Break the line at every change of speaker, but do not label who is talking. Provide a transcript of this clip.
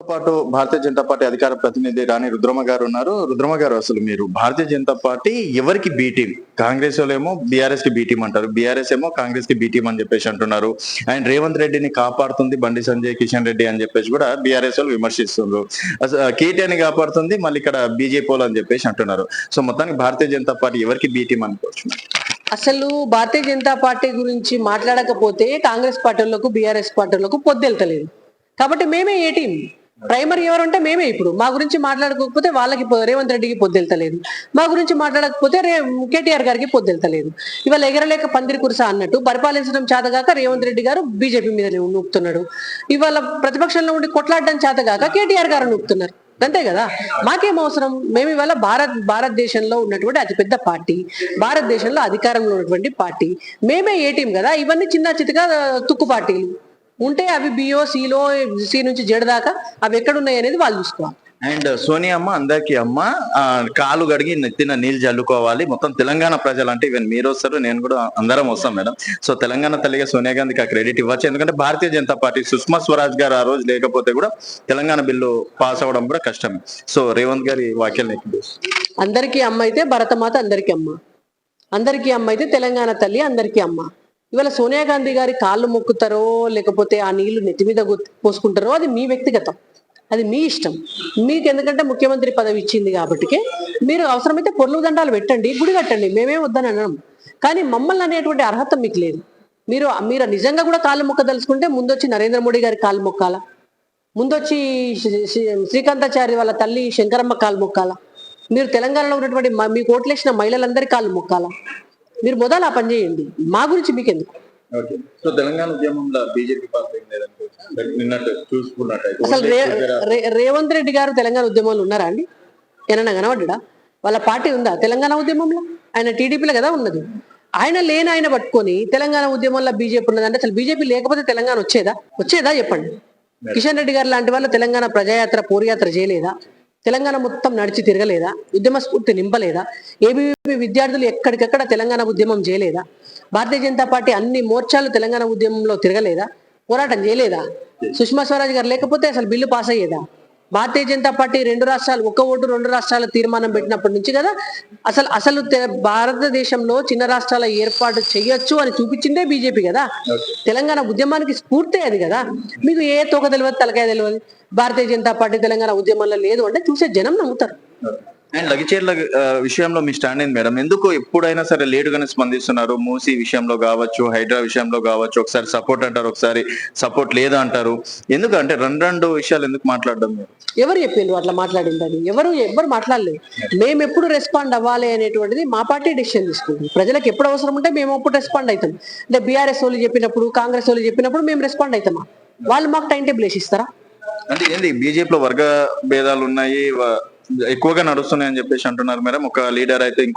పాటు భారతీయ జనతా పార్టీ అధికార ప్రతినిధి రాణి రుద్రమ గారు ఉన్నారు. రుద్రమ గారు, అసలు మీరు భారతీయ జనతా పార్టీ ఎవరికి బి టీం? కాంగ్రెస్ ఏమో బీఆర్ఎస్ కి బి టీం అంటారు, బీఆర్ఎస్ ఏమో కాంగ్రెస్ కి బి టీం అని చెప్పేసి అంటున్నారు. అండ్ రేవంత్ రెడ్డిని కాపాడుతుంది బండి సంజయ్, కిషన్ రెడ్డి అని చెప్పేసి కూడా బీఆర్ఎస్ వాళ్ళు విమర్శిస్తున్నారు. కేటీఆర్ని కాపాడుతుంది మళ్ళీ ఇక్కడ బీజేపీ వాళ్ళు అని చెప్పేసి అంటున్నారు. సో మొత్తానికి భారతీయ జనతా పార్టీ ఎవరికి బి టీం అనుకోవచ్చు?
అసలు భారతీయ జనతా పార్టీ గురించి మాట్లాడకపోతే కాంగ్రెస్ పార్టీలకు బీఆర్ఎస్ పార్టీలకు పొద్దెళ్తలేదు. కాబట్టి మేమే ఏ టీం, ప్రైమరీ ఎవరుంటే మేమే. ఇప్పుడు మా గురించి మాట్లాడకపోతే వాళ్ళకి రేవంత్ రెడ్డికి పొద్దెళ్తలేదు, మా గురించి మాట్లాడకపోతే కేటీఆర్ గారికి పొద్దెళ్తలేదు. ఇవాళ ఎగరలేక పందిరి కురుసా అన్నట్టు పరిపాలించడం చేతగాక రేవంత్ రెడ్డి గారు బీజేపీ మీద నూపుతున్నాడు. ఇవాళ ప్రతిపక్షంలో ఉండి కొట్లాడడం చేతగాక కేటీఆర్ గారు నూపుతున్నారు. అంతే కదా, మాకేం అవసరం? మేము ఇవాళ భారతదేశంలో ఉన్నటువంటి అతిపెద్ద పార్టీ, భారతదేశంలో అధికారంలో ఉన్నటువంటి పార్టీ, మేమే ఏ టీం కదా. ఇవన్నీ చిన్న చితగా తుక్కు పార్టీలు ఉంటే అవి బిఓ సిలో సి నుంచి జెడ్ దాకా అవి ఎక్కడున్నాయి అనేది వాళ్ళు చూసుకోవాలి.
అండ్ సోనియా అమ్మ అందరికి అమ్మ, కాలు గడిగి నెత్తిన నీళ్ళు జల్లుకోవాలి. మొత్తం తెలంగాణ ప్రజలు అంటే ఈవెన్ మీరు వస్తారు, నేను కూడా అందరం వస్తాం మేడం. సో తెలంగాణ తల్లిగా సోనియా గాంధీకి ఆ క్రెడిట్ ఇవ్వచ్చు. ఎందుకంటే భారతీయ జనతా పార్టీ సుష్మా స్వరాజ్ గారు ఆ రోజు లేకపోతే కూడా తెలంగాణ బిల్లు పాస్ అవ్వడం కూడా కష్టమే. సో రేవంత్ గారి వ్యాఖ్యలు
అందరికీ అమ్మ అయితే భరతమాత అందరికీ అమ్మ, అందరికీ అమ్మ అయితే తెలంగాణ తల్లి అందరికీ అమ్మ. ఇవాళ సోనియా గాంధీ గారి కాళ్ళు మొక్కుతారో లేకపోతే ఆ నీళ్లు నెత్తి మీద పోసుకుంటారో అది మీ వ్యక్తిగతం, అది మీ ఇష్టం. మీకు ఎందుకంటే ముఖ్యమంత్రి పదవి ఇచ్చింది కాబట్టి మీరు అవసరమైతే పొర్లు దండాలు పెట్టండి, గుడి కట్టండి, మేమే వద్దని అన్నాం. కానీ మమ్మల్ని అనేటువంటి అర్హత మీకు లేదు. మీరు నిజంగా కూడా కాళ్ళు మొక్కదలుచుకుంటే ముందొచ్చి నరేంద్ర మోడీ గారి కాళ్ళు మొక్కాల, ముందొచ్చి శ్రీకాంతాచారి వాళ్ళ తల్లి శంకరమ్మ కాళ్ళు మొక్కాల, మీరు తెలంగాణలో ఉన్నటువంటి మీకు ఓట్లేసిన మహిళలందరి కాళ్ళు మొక్కాల. మీరు మొదలు ఆ పని చేయండి, మా గురించి మీకెందుకు?
తెలంగాణ ఉద్యమంలో బీజేపీ
అసలు రేవంత్ రెడ్డి గారు తెలంగాణ ఉద్యమంలో ఉన్నారా అండి? ఏమన్నా కనబడ్డా? వాళ్ళ పార్టీ ఉందా తెలంగాణ ఉద్యమంలో? ఆయన టీడీపీలో కదా ఉన్నది. ఆయన పట్టుకొని తెలంగాణ ఉద్యమంలో బీజేపీ ఉన్నదంటే అసలు బీజేపీ లేకపోతే తెలంగాణ వచ్చేదా చెప్పండి. కిషన్ రెడ్డి గారు లాంటి వాళ్ళు తెలంగాణ ప్రజాయాత్ర పోరుయాత్ర చేయలేదా? తెలంగాణ మొత్తం నడిచి తిరగలేదా? ఉద్యమ స్ఫూర్తి నింపలేదా? ఏబీవీపీ విద్యార్థులు ఎక్కడికెక్కడ తెలంగాణ ఉద్యమం చేయలేదా? భారతీయ జనతా పార్టీ అన్ని మోర్చాలు తెలంగాణ ఉద్యమంలో తిరగలేదా? పోరాటం చేయలేదా? సుష్మా స్వరాజ్ గారు లేకపోతే అసలు bill pass అయ్యేదా? Bharatiya Janata party 2 రాష్ట్రాలు, ఒక్క ఓటు 2 రాష్ట్రాల తీర్మానం పెట్టినప్పటి నుంచి కదా అసలు భారతదేశంలో చిన్న రాష్ట్రాల ఏర్పాటు చేయొచ్చు అని చూపించిందే బీజేపీ కదా. తెలంగాణ ఉద్యమానికి స్ఫూర్తే అది కదా. మీకు ఏ తోక తెలియదు, తలకాయ తెలియదు. భారతీయ జనతా పార్టీ తెలంగాణ ఉద్యమంలో లేదు అంటే చూసే జనం నమ్ముతారు.
అండ్ లగిచేర్ల విషయంలో మీ స్టాండ్ ఏంది మేడం? ఎందుకు ఎప్పుడైనా సరే లేటుగానే స్పందిస్తున్నారు? మూసీ విషయంలో కావచ్చు, హైడ్రా విషయంలో కావచ్చు, ఒకసారి సపోర్ట్ అంటారు, ఒకసారి సపోర్ట్ లేదా అంటారు. ఎందుకు అంటే రెండు విషయాలు ఎందుకు మాట్లాడడం?
ఎవరు చెప్పిండ్రు అట్లా మాట్లాడిందని? ఎవరు మాట్లాడలేదు. మేము ఎప్పుడు రెస్పాండ్ అవ్వాలి అనేటువంటిది మా పార్టీ డెసిషన్ తీసుకుంటాం. ప్రజలకు ఎప్పుడు అవసరం ఉంటే మేము అప్పుడు రెస్పాండ్ అవుతాం. అంటే బీఆర్ఎస్ వాళ్ళు చెప్పినప్పుడు, కాంగ్రెస్ వాళ్ళు చెప్పినప్పుడు మేము రెస్పాండ్ అవుతామా? వాళ్ళు మాకు టైం టేబుల్ వేసి ఇస్తారా?
అంటే ఏంది బీజేపీలో వర్గ భేదాలు ఉన్నాయి, ఎక్కువగా నడుస్తున్నాయి అని చెప్పేసి అంటున్నారు మేడం. ఒక లీడర్ అయితే ఇంకో